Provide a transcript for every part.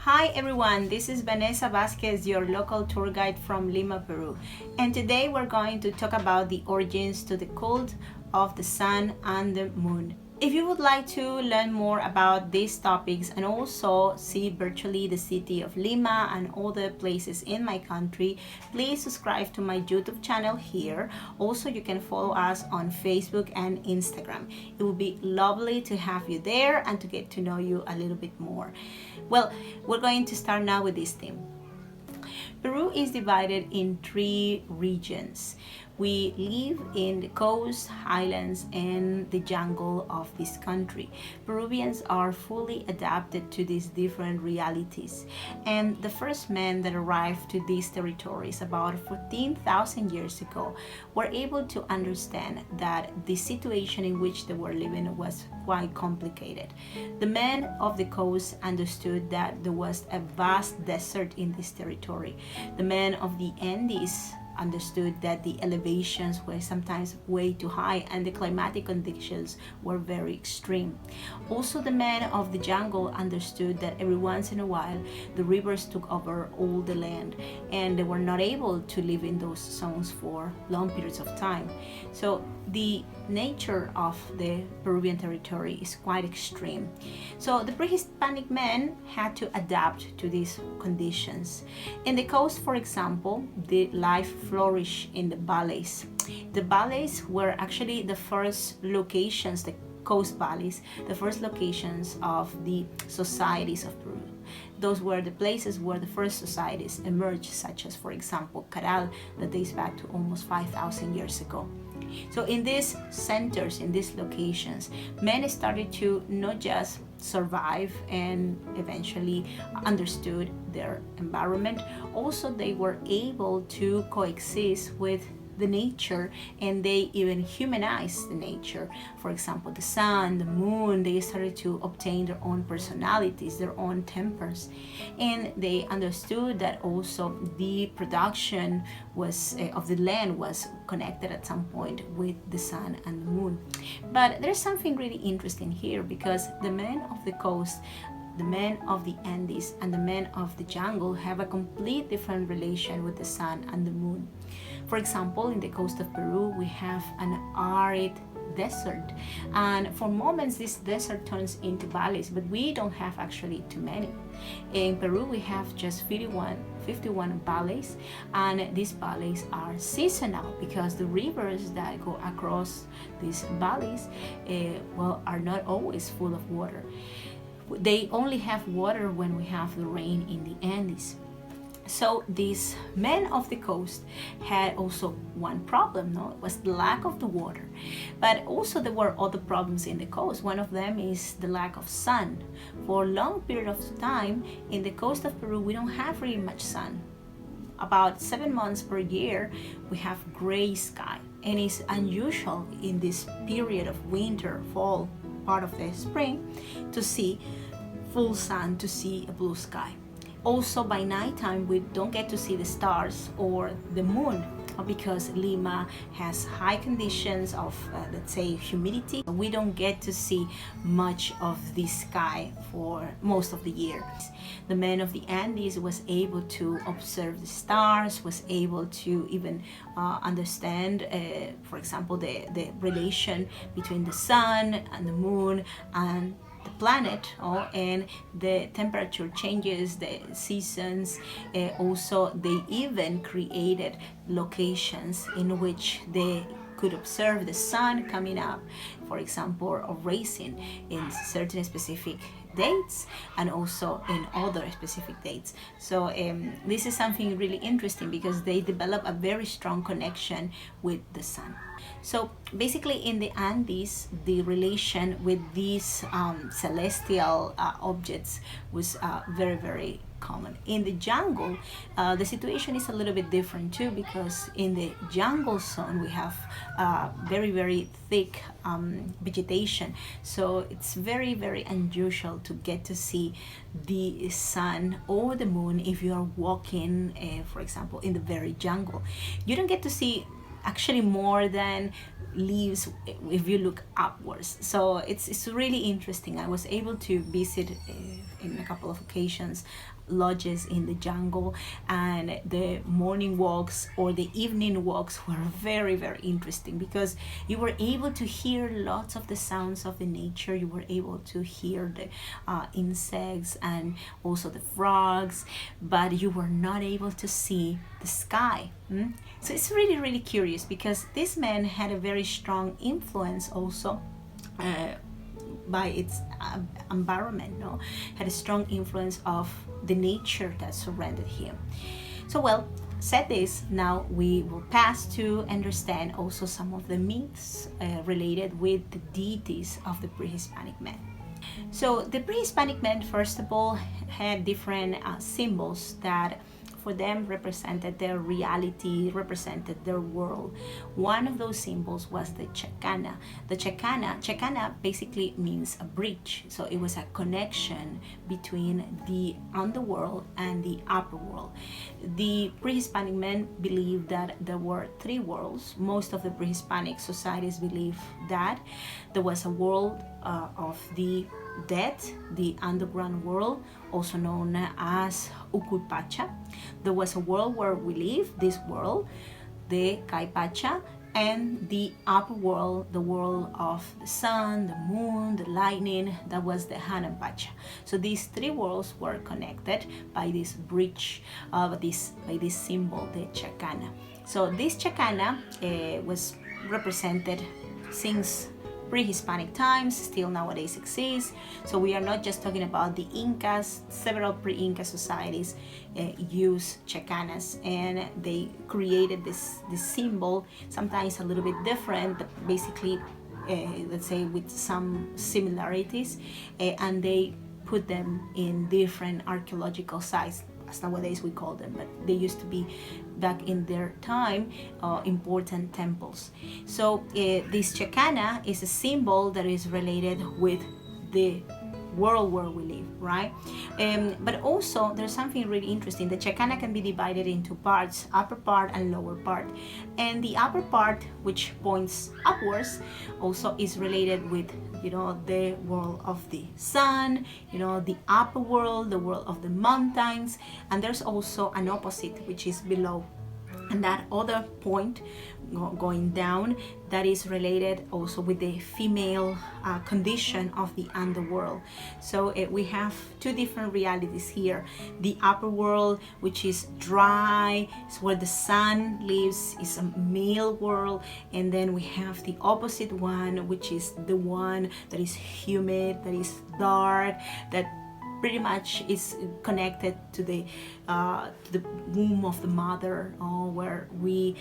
Hi everyone, this is Vanessa Vasquez, your local tour guide from Lima, Peru. And today we're going to talk about the origins to the cult of the sun and the moon. If you would like to learn more about these topics and also see virtually the city of Lima and other places in my country, please subscribe to my YouTube channel here. Also, you can follow us on Facebook and Instagram. It would be lovely to have you there and to get to know you a little bit more. Well, we're going to start now with this theme. Peru is divided in 3 regions. We live in the coast, highlands, and the jungle of this country. Peruvians are fully adapted to these different realities. And the first men that arrived to these territories about 14,000 years ago were able to understand that the situation in which they were living was quite complicated. The men of the coast understood that there was a vast desert in this territory. The men of the Andes understood that the elevations were sometimes way too high and the climatic conditions were very extreme. Also, the men of the jungle understood that every once in a while the rivers took over all the land and they were not able to live in those zones for long periods of time. So the nature of the Peruvian territory is quite extreme. So the pre-Hispanic men had to adapt to these conditions. In the coast, for example, the life flourished in the valleys. The valleys were actually the first locations, the coast valleys, the first locations of the societies of Peru. Those were the places where the first societies emerged, such as, for example, Caral, that dates back to almost 5,000 years ago. So in these centers, in these locations, men started to not just survive and eventually understood their environment, also they were able to coexist with the nature, and they even humanized the nature. For example, the sun, the moon, they started to obtain their own personalities, their own tempers, and they understood that also the production was of the land was connected at some point with the sun and the moon. But there's something really interesting here, because the men of the coast, the men of the Andes, and the men of the jungle have a complete different relation with the sun and the moon. For example, in the coast of Peru, we have an arid desert, and for moments this desert turns into valleys, but we don't have actually too many. In Peru, we have just 51 valleys, and these valleys are seasonal because the rivers that go across these valleys are not always full of water. They only have water when we have the rain in the Andes. So these men of the coast had also one problem, it was the lack of the water. But also there were other problems in the coast. One of them is the lack of sun. For a long period of time in the coast of Peru, we don't have really much sun. About 7 months per year, we have gray sky, and it's unusual in this period of winter, fall, part of the spring, to see full sun, to see a blue sky. Also, by nighttime, we don't get to see the stars or the moon because Lima has high conditions of, let's say, humidity. We don't get to see much of the sky for most of the year. The man of the Andes was able to observe the stars, was able to even understand, for example, the relation between the sun and the moon and the planet, and the temperature changes, the seasons. Also, they even created locations in which they could observe the sun coming up, for example, or rising in certain specific dates and also in other specific dates. So this is something really interesting because they develop a very strong connection with the sun. So basically in the Andes, the relation with these celestial objects was very, very common. In the jungle, the situation is a little bit different too, because in the jungle zone we have very, very thick vegetation. So it's very, very unusual to get to see the sun or the moon if you are walking, for example, in the very jungle. You don't get to see actually more than leaves if you look upwards. So it's really interesting. I was able to visit in a couple of occasions lodges in the jungle, and the morning walks or the evening walks were very, very interesting because you were able to hear lots of the sounds of the nature. You were able to hear the insects and also the frogs, but you were not able to see the sky. So it's really, really curious because this man had a very strong influence also by its environment, no? Had a strong influence of the nature that surrounded him. So well, said this, now we will pass to understand also some of the myths related with the deities of the pre-Hispanic man. So the pre-Hispanic men, first of all, had different symbols that for them represented their reality, represented their world. One of those symbols was the Chicana. The Chicana basically means a bridge. So it was a connection between the underworld and the upper world. The pre-Hispanic men believed that there were three worlds. Most of the pre-Hispanic societies believed that there was a world of the dead, the underground world, also known as Uculpacha. There was a world where we live, this world, the Caipacha, and the upper world, the world of the sun, the moon, the lightning, that was the Hanampacha. So these three worlds were connected by this bridge of by this symbol, the Chicana. So this Chicana was represented since pre-Hispanic times, still nowadays exists. So we are not just talking about the Incas. Several pre-Inca societies use Chicanas, and they created this symbol, sometimes a little bit different, but basically let's say with some similarities, and they put them in different archaeological sites, as nowadays we call them, but they used to be back in their time important temples. So this Chicana is a symbol that is related with the world where we live, right? But also there's something really interesting. The Chicana can be divided into parts, upper part and lower part. And the upper part, which points upwards, also is related with, you know, the world of the sun, you know, the upper world, the world of the mountains. And there's also an opposite, which is below. And that other point going down, that is related also with the female condition of the underworld. So we have two different realities here. The upper world, which is dry, is where the sun lives, is a male world. And then we have the opposite one, which is the one that is humid, that is dark, that pretty much is connected to the womb of the mother, where we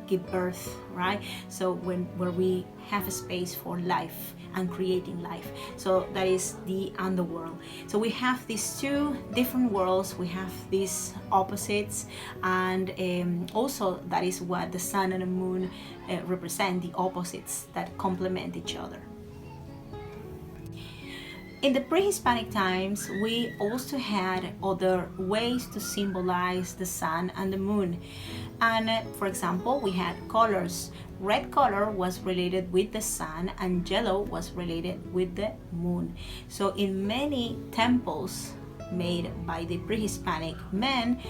give birth, right? So where we have a space for life and creating life. So that is the underworld. So we have these two different worlds, we have these opposites, and also that is what the sun and the moon represent, the opposites that complement each other. In the pre-Hispanic times, we also had other ways to symbolize the sun and the moon. And for example, we had colors. Red color was related with the sun and yellow was related with the moon. So in many temples made by the pre-Hispanic men,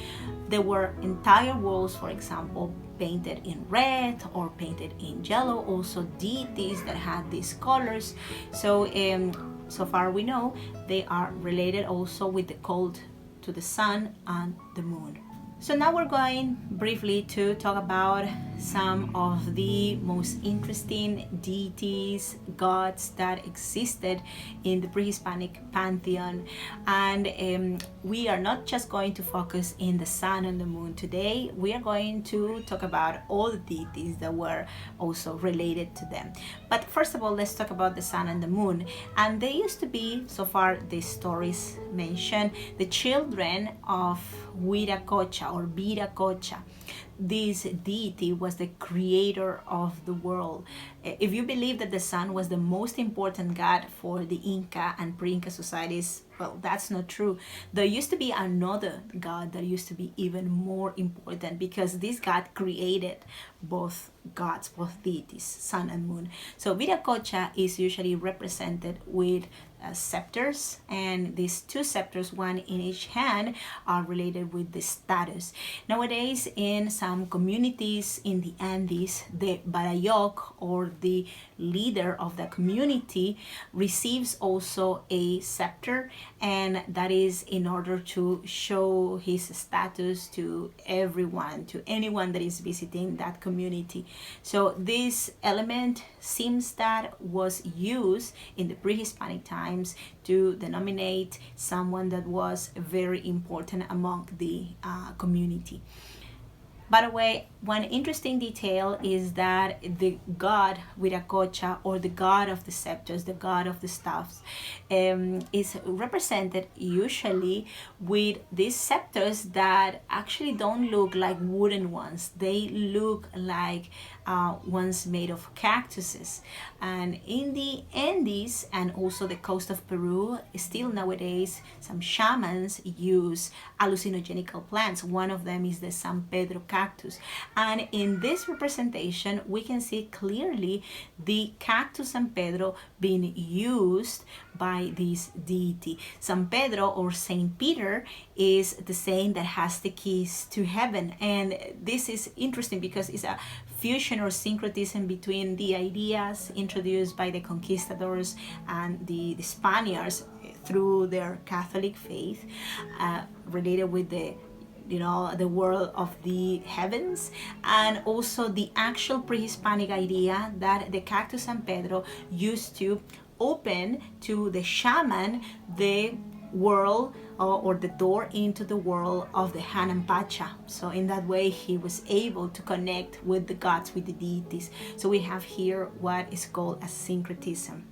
there were entire walls, for example, painted in red or painted in yellow, also deities that had these colors. So far we know they are related also with the cult to the sun and the moon. So now we're going briefly to talk about some of the most interesting deities, gods that existed in the pre-Hispanic pantheon. And we are not just going to focus in the sun and the moon today. We are going to talk about all the deities that were also related to them. But first of all, let's talk about the sun and the moon. And they used to be, so far the stories mention, the children of Huiracocha or Viracocha. This deity was the creator of the world. If you believe that the sun was the most important god for the Inca and pre-Inca societies, well, that's not true. There used to be another god that used to be even more important, because this god created both gods, both deities, sun and moon. So Viracocha is usually represented with scepters, and these two scepters, one in each hand, are related with the status. Nowadays, in some communities in the Andes, the barayok, or the leader of the community, receives also a scepter, and that is in order to show his status to everyone, to anyone that is visiting that community. So this element seems that was used in the pre-Hispanic times to denominate someone that was very important among the community. By the way, one interesting detail is that the god Viracocha, or the god of the scepters, the god of the staffs, is represented usually with these scepters that actually don't look like wooden ones. They look like ones made of cactuses. And in the Andes and also the coast of Peru, still nowadays, some shamans use hallucinogenic plants. One of them is the San Pedro cactus. And in this representation, we can see clearly the cactus San Pedro being used by this deity. San Pedro, or Saint Peter, is the saint that has the keys to heaven. And this is interesting because it's a fusion or syncretism between the ideas introduced by the conquistadors and the Spaniards through their Catholic faith, related with the world of the heavens, and also the actual pre-Hispanic idea that the cactus San Pedro used to open to the shaman the world, or the door into the world of the Hanan Pacha. So in that way he was able to connect with the gods, with the deities. So we have here what is called a syncretism.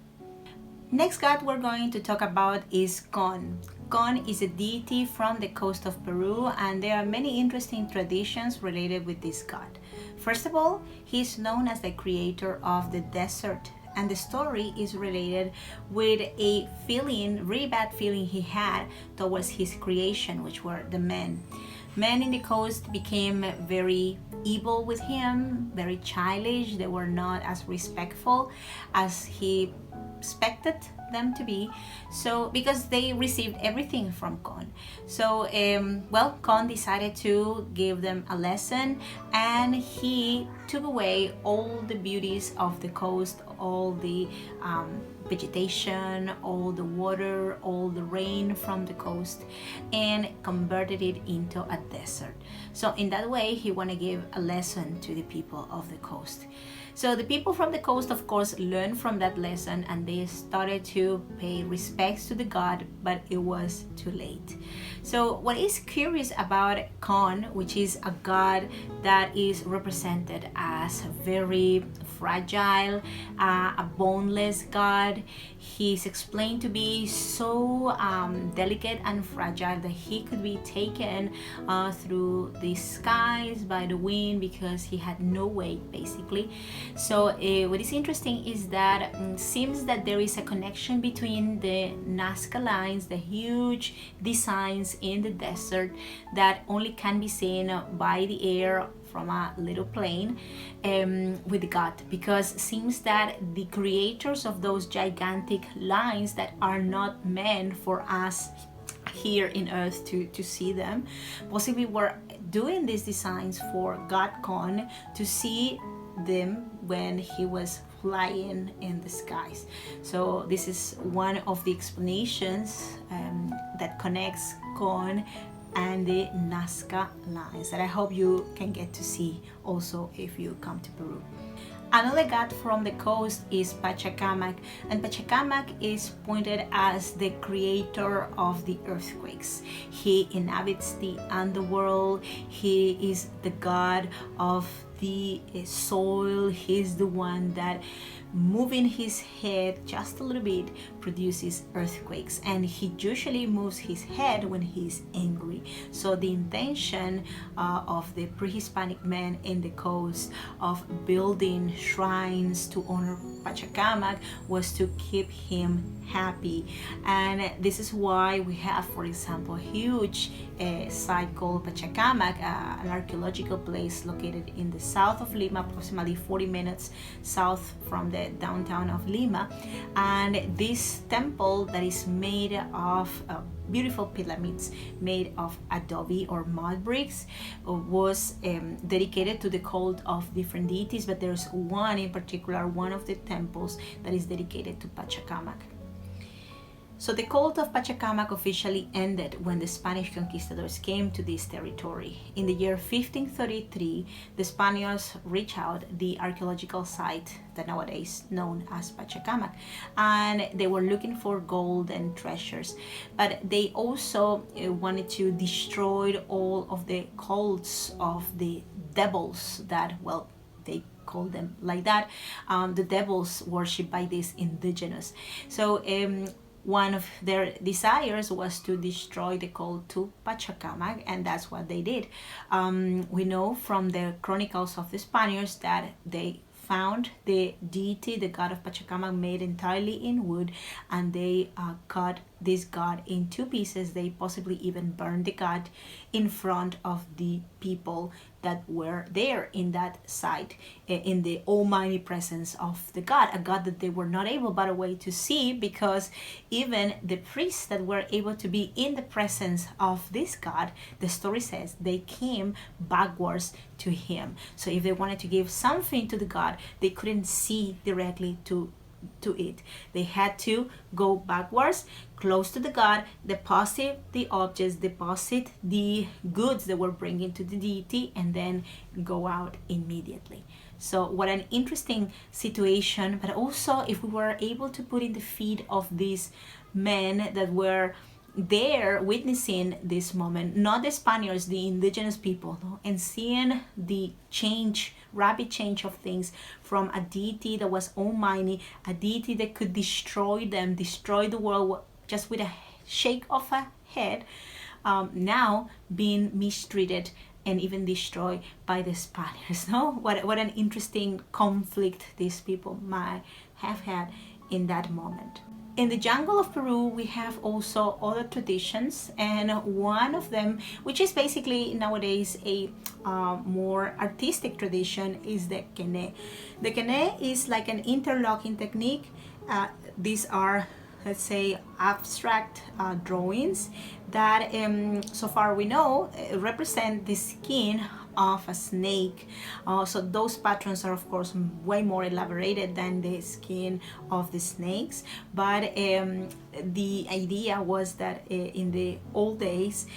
Next god we're going to talk about is Con. Con is a deity from the coast of Peru, and there are many interesting traditions related with this god. First of all, he is known as the creator of the desert, and the story is related with a feeling, really bad feeling he had towards his creation, which were the men. Men in the coast became very evil with him, very childish. They were not as respectful as he expected them to be, so because they received everything from Con. So Con decided to give them a lesson, and he took away all the beauties of the coast, all the vegetation, all the water, all the rain from the coast, and converted it into a desert. So in that way he wanted to give a lesson to the people of the coast. So the people from the coast, of course, learned from that lesson, and they started to pay respects to the god, but it was too late. So what is curious about Con, which is a god that is represented as very fragile, a boneless god, he's explained to be so delicate and fragile that he could be taken through the skies by the wind because he had no weight, basically. So what is interesting is that it seems that there is a connection between the Nazca lines, the huge designs in the desert that only can be seen by the air from a little plane, with the god, because it seems that the creators of those gigantic lines that are not meant for us here in earth to see them, possibly were doing these designs for God Con to see them when he was flying in the skies. So this is one of the explanations that connects Con and the Nazca lines that I hope you can get to see also if you come to Peru. Another god from the coast is Pachacamac, and Pachacamac is pointed as the creator of the earthquakes. He inhabits the underworld. He is the god of the soil. He's the one that, moving his head just a little bit, produces earthquakes, and he usually moves his head when he's angry. So the intention of the pre-Hispanic men in the coast of building shrines to honor Pachacamac was to keep him happy. And this is why we have, for example, a huge site called Pachacamac, an archaeological place located in the south of Lima, approximately 40 minutes south from the downtown of Lima. And this temple that is made of beautiful pyramids made of adobe or mud bricks was dedicated to the cult of different deities, but there's one in particular, one of the temples that is dedicated to Pachacamac. So the cult of Pachacamac officially ended when the Spanish conquistadors came to this territory. In the year 1533, the Spaniards reached out the archaeological site that nowadays known as Pachacamac, and they were looking for gold and treasures, but they also wanted to destroy all of the cults of the devils that, well, they call them like that, the devils worshipped by these indigenous. So one of their desires was to destroy the cult to Pachacamac, and that's what they did. We know from the chronicles of the Spaniards that they found the deity, the god of Pachacamac, made entirely in wood, and they cut this god in two pieces. They possibly even burned the god in front of the people that were there in that site, in the almighty presence of the god, a god that they were not able, by the way, to see, because even the priests that were able to be in the presence of this god, the story says they came backwards to him. So if they wanted to give something to the god, they couldn't see directly to it. They had to go backwards, close to the god, deposit the objects, deposit the goods they were bringing to the deity, and then go out immediately. So what an interesting situation. But also, if we were able to put in the feet of these men that were there witnessing this moment, not the Spaniards, the indigenous people, no? And seeing the change, rapid change of things from a deity that was almighty, a deity that could destroy them, destroy the world just with a shake of a head, now being mistreated and even destroyed by the Spaniards. No, what an interesting conflict these people might have had in that moment. In the jungle of Peru, we have also other traditions, and one of them, which is basically nowadays a more artistic tradition, is the Kene. The Kene is like an interlocking technique. These are, let's say, abstract drawings that, so far we know, represent the skin of a snake. So those patterns are of course way more elaborated than the skin of the snakes, but the idea was that in the old days,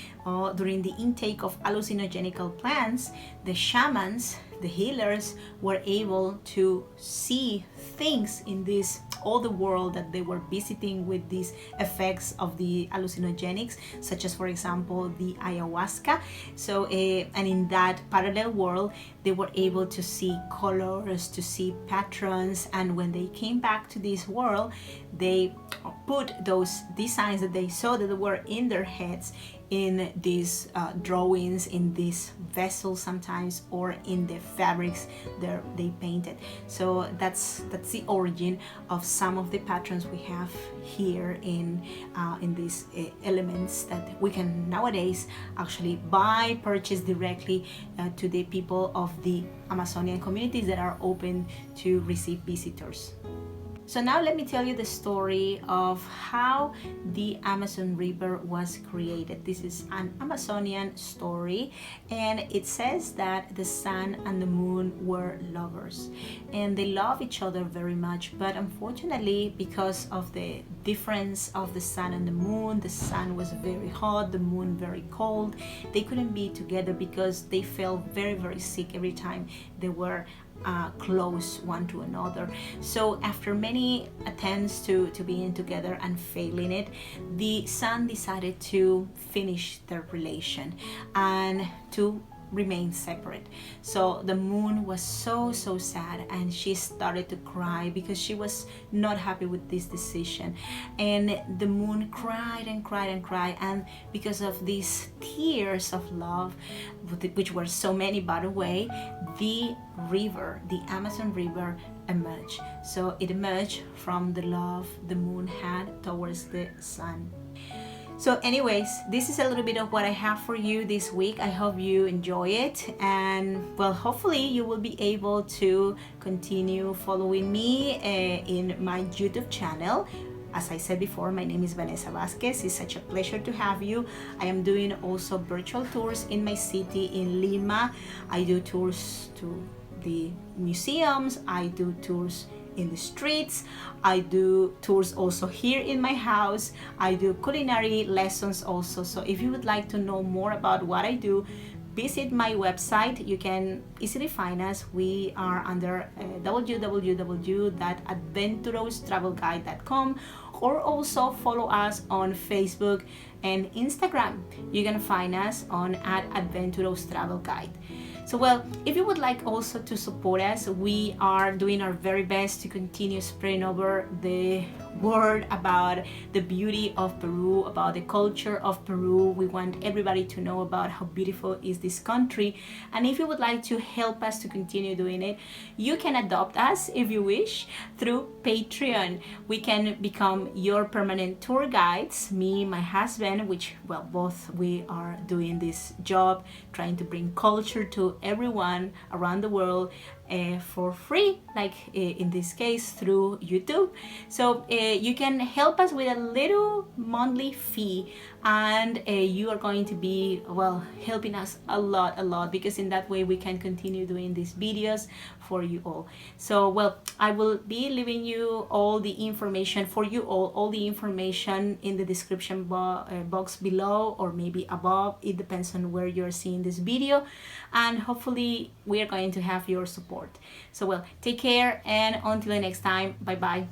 during the intake of hallucinogenic plants, the shamans, the healers, were able to see things in this other world that they were visiting with these effects of the hallucinogenics, such as, for example, the ayahuasca. So and in that parallel world, they were able to see colors, to see patterns, and when they came back to this world, they put those designs that they saw that were in their heads in these drawings, in these vessels sometimes, or in the fabrics that they painted. So that's the origin of some of the patterns we have here in these elements that we can nowadays actually buy, purchase directly to the people of the Amazonian communities that are open to receive visitors. So now let me tell you the story of how the Amazon River was created. This is an Amazonian story, and it says that the sun and the moon were lovers, and they love each other very much. But unfortunately, because of the difference of the sun and the sun was very hot, the moon very cold. They couldn't be together because they felt very, very sick every time they were close one to another. So after many attempts to being together and failing it, the sun decided to finish their relation and to remain separate. So the moon was so sad, and she started to cry because she was not happy with this decision. And the moon cried and cried and cried, and because of these tears of love, which were so many by the way, the river, the Amazon River, emerged. So it emerged from the love the moon had towards the sun. So anyways, this is a little bit of what I have for you this week. I hope you enjoy it, and well, hopefully you will be able to continue following me in my YouTube channel. As I said before, my name is Vanessa Vasquez. It's such a pleasure to have you. I am doing also virtual tours in my city in Lima. I do tours to the museums, I do tours in the streets, I do tours also here in my house, I do culinary lessons also. So if you would like to know more about what I do, visit my website. You can easily find us. We are under www.adventuroustravelguide.com, or also follow us on Facebook and Instagram. You can find us on @Adventuroustravelguide. So well, if you would like also to support us, we are doing our very best to continue spreading over the word about the beauty of Peru, about the culture of Peru. We want everybody to know about how beautiful is this country. And if you would like to help us to continue doing it, you can adopt us if you wish through Patreon. We can become your permanent tour guides, me, my husband, which, well, both we are doing this job, trying to bring culture to everyone around the world for free, like in this case through YouTube. So you can help us with a little monthly fee, and you are going to be, well, helping us a lot, because in that way we can continue doing these videos for you all. So well, I will be leaving you all the information for you all the information in the description box below, or maybe above. It depends on where you're seeing this video, and hopefully we are going to have your support. So well, take care, and until the next time, bye bye.